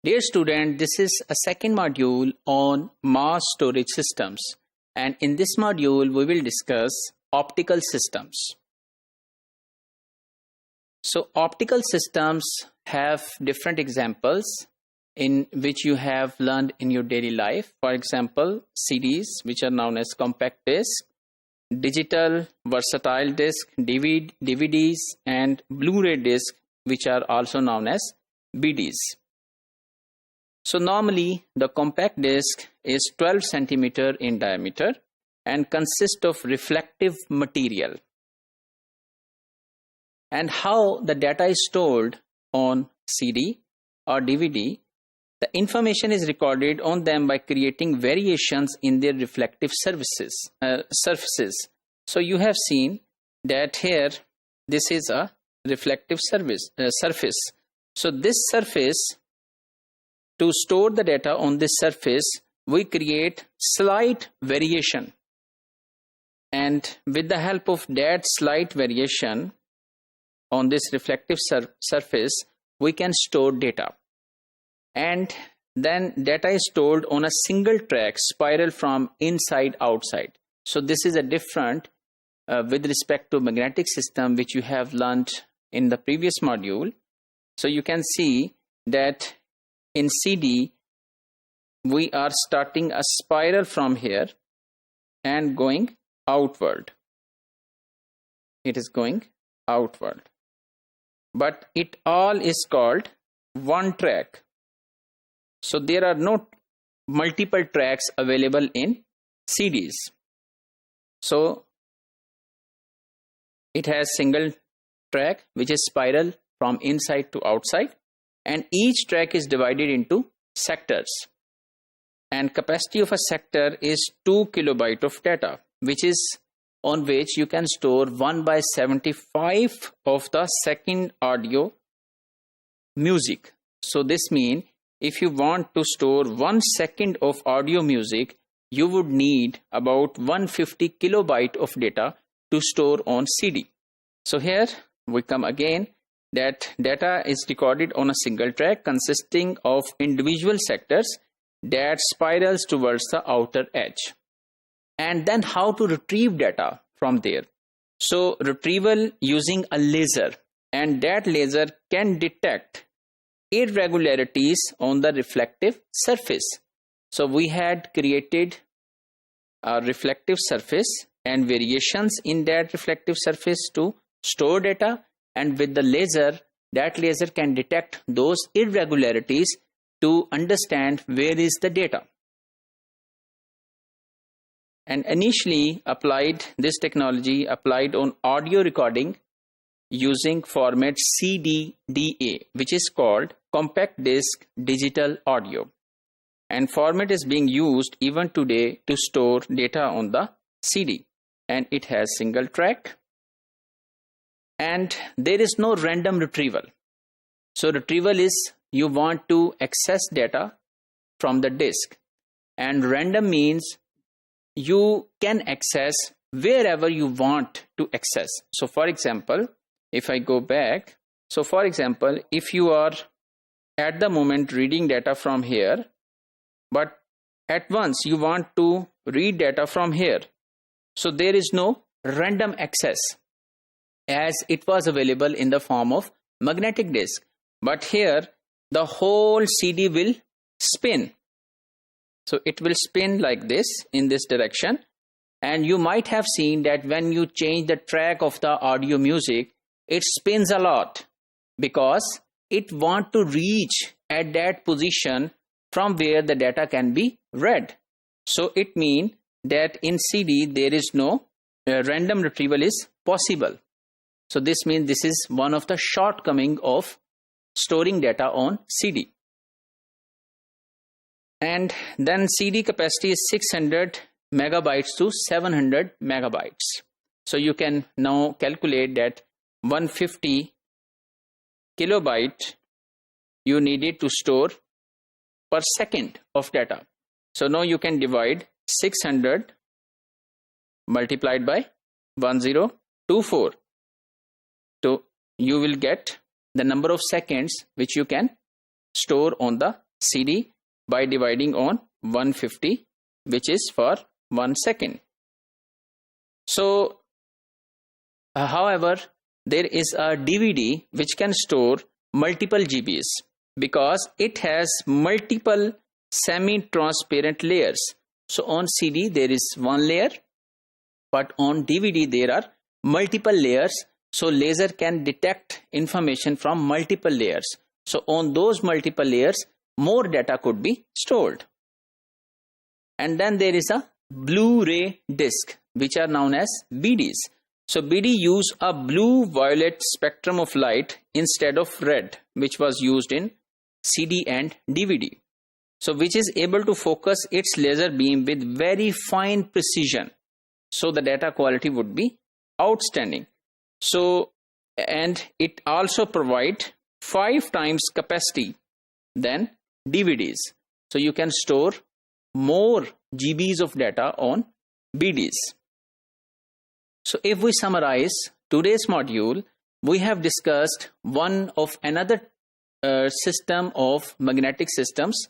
Dear student, this is a second module on mass storage systems, and in this module we will discuss optical systems. So optical systems have different examples in which you have learned in your daily life. For example, CDs, which are known as compact disc, digital versatile disc, DVDs, and Blu-ray disc, which are also known as BDs. So normally the compact disc is 12 centimeter in diameter and consists of reflective material. And how the data is stored on CD or DVD, the information is recorded on them by creating variations in their reflective surfaces. So you have seen that here this is a reflective surface. So this surface, to store the data on this surface, we create slight variation, and with the help of that slight variation on this reflective surface, we can store data. And then data is stored on a single track spiral from inside outside. So this is a different with respect to magnetic system, which you have learned in the previous module. So you can see that in CD, we are starting a spiral from here and going outward. It is going outward. But it all is called one track. So there are no multiple tracks available in CDs. So it has single track, which is spiral from inside to outside. And each track is divided into sectors, and capacity of a sector is 2 kilobyte of data, which is on which you can store 1/75 of the second audio music. So this means if you want to store 1 second of audio music, you would need about 150 kilobyte of data to store on CD. So here we come again, that data is recorded on a single track consisting of individual sectors that spirals towards the outer edge. And then how to retrieve data from there? So retrieval using a laser, and that laser can detect irregularities on the reflective surface. So we had created a reflective surface and variations in that reflective surface to store data. And with the laser, that laser can detect those irregularities to understand where is the data. And initially this technology applied on audio recording using format CDDA, which is called compact disc digital audio. And format is being used even today to store data on the CD. And it has single track. And there is no random retrieval. So retrieval is you want to access data from the disk, and random means you can access wherever you want to access. So for example, if I go back, so for example, if you are at the moment reading data from here, but at once you want to read data from here, so there is no random access, as it was available in the form of magnetic disk. But here the whole CD will spin. So it will spin like this in this direction. And you might have seen that when you change the track of the audio music, it spins a lot because it wants to reach at that position from where the data can be read. So it means that in CD there is no random retrieval is possible. So this means this is one of the shortcomings of storing data on CD. And then CD capacity is 600 megabytes to 700 megabytes. So you can now calculate that 150 kilobyte you needed to store per second of data. So now you can divide 600 multiplied by 1024. So you will get the number of seconds which you can store on the CD by dividing on 150, which is for 1 second. So, however, there is a DVD which can store multiple GBs because it has multiple semi-transparent layers. So on CD there is one layer, but on DVD there are multiple layers. So laser can detect information from multiple layers. So on those multiple layers, more data could be stored. And then there is a Blu-ray disc, which are known as BDs. So BD use a blue-violet spectrum of light instead of red, which was used in CD and DVD. So which is able to focus its laser beam with very fine precision. So the data quality would be outstanding. So, and it also provide 5 times capacity than DVDs. So you can store more GBs of data on BDs. So if we summarize today's module, we have discussed one of another system of magnetic systems,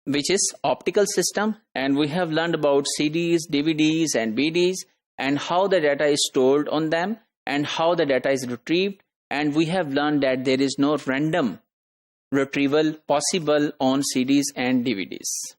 which is optical system, and we have learned about CDs, DVDs and BDs and how the data is stored on them and how the data is retrieved, and we have learned that there is no random retrieval possible on CDs and DVDs.